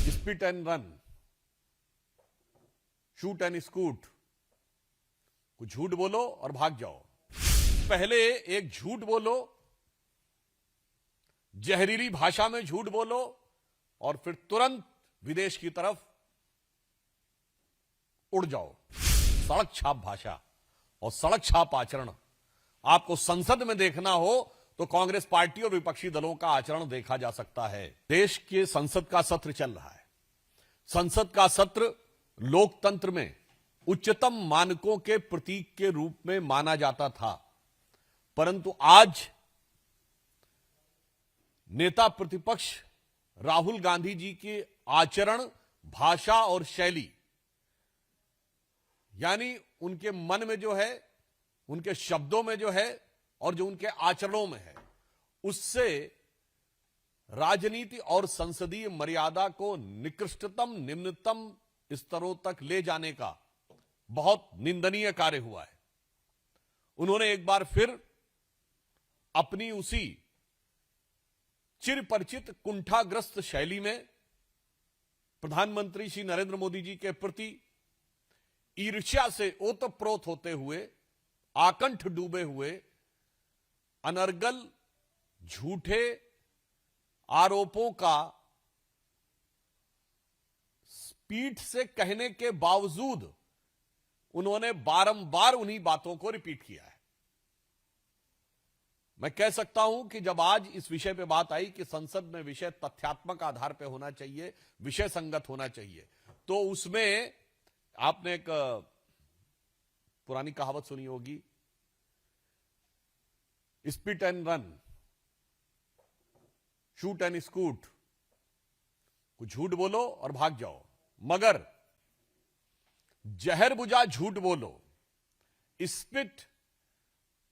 Spit and run, shoot and scoot, कुछ झूठ बोलो और भाग जाओ। पहले एक झूठ बोलो, जहरीली भाषा में झूठ बोलो और फिर तुरंत विदेश की तरफ उड़ जाओ। सड़क छाप भाषा और सड़क छाप आचरण आपको संसद में देखना हो तो कांग्रेस पार्टी और विपक्षी दलों का आचरण देखा जा सकता है। देश के संसद का सत्र चल रहा है। संसद का सत्र लोकतंत्र में उच्चतम मानकों के प्रतीक के रूप में माना जाता था, परंतु आज नेता प्रतिपक्ष राहुल गांधी जी के आचरण, भाषा और शैली, यानी उनके मन में जो है, उनके शब्दों में जो है और जो उनके आचरणों में है, उससे राजनीति और संसदीय मर्यादा को निकृष्टतम निम्नतम स्तरों तक ले जाने का बहुत निंदनीय कार्य हुआ है। उन्होंने एक बार फिर अपनी उसी चिरपरिचित कुंठाग्रस्त शैली में प्रधानमंत्री श्री नरेंद्र मोदी जी के प्रति ईर्ष्या से ओतप्रोत होते हुए, आकंठ डूबे हुए, अनर्गल झूठे आरोपों का पीठ से कहने के बावजूद उन्होंने बारंबार उन्हीं बातों को रिपीट किया है। मैं कह सकता हूं कि जब आज इस विषय पे बात आई कि संसद में विषय तथ्यात्मक आधार पे होना चाहिए, विषय संगत होना चाहिए, तो उसमें आपने एक पुरानी कहावत सुनी होगी, spit and run, shoot and scoot, कुछ झूठ बोलो और भाग जाओ, मगर जहर बुझा झूठ बोलो, स्पिट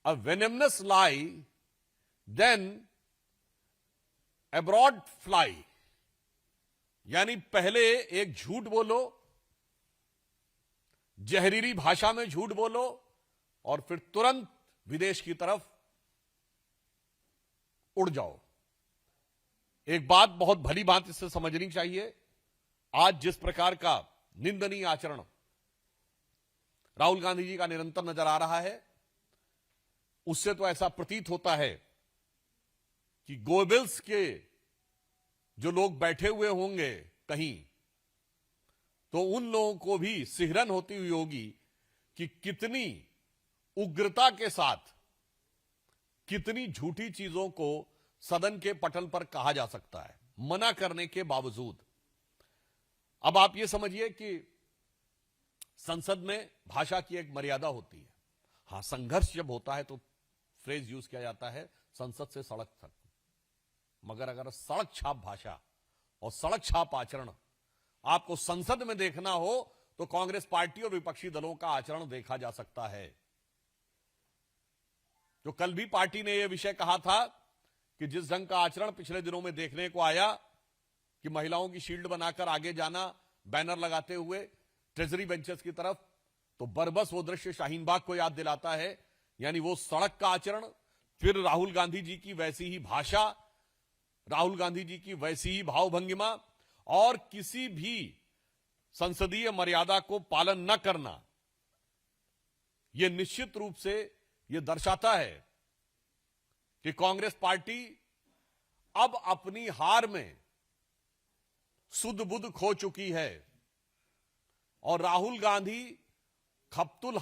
अ वेनेमनस लाई, देन अब्रॉड फ्लाई। यानी पहले एक झूठ बोलो, जहरीली भाषा में झूठ बोलो और फिर तुरंत विदेश की तरफ उड़ जाओ। एक बात बहुत भली बात इससे समझनी चाहिए, आज जिस प्रकार का निंदनीय आचरण राहुल गांधी जी का निरंतर नजर आ रहा है, उससे तो ऐसा प्रतीत होता है कि गोबेल्स के जो लोग बैठे हुए होंगे कहीं, तो उन लोगों को भी सिहरन होती हुई होगी कि कितनी उग्रता के साथ कितनी झूठी चीजों को सदन के पटल पर कहा जा सकता है, मना करने के बावजूद। अब आप ये समझिए कि संसद में भाषा की एक मर्यादा होती है। हां, संघर्ष जब होता है तो फ्रेज यूज किया जाता है संसद से सड़क तक, मगर अगर सड़क छाप भाषा और सड़क छाप आचरण आपको संसद में देखना हो तो कांग्रेस पार्टी और विपक्षी दलों का आचरण देखा जा सकता है। जो कल भी पार्टी ने यह विषय कहा था कि जिस ढंग का आचरण पिछले दिनों में देखने को आया कि महिलाओं की शील्ड बनाकर आगे जाना, बैनर लगाते हुए ट्रेजरी बेंचेस की तरफ, तो बरबस वो दृश्य शाहीन बाग को याद दिलाता है। यानी वो सड़क का आचरण, फिर राहुल गांधी जी की वैसी ही भाषा, राहुल गांधी जी की वैसी ही भावभंगिमा और किसी भी संसदीय मर्यादा को पालन न करना, यह निश्चित रूप से यह दर्शाता है कि कांग्रेस पार्टी अब अपनी हार में सुध बुध खो चुकी है और राहुल गांधी खप्तुल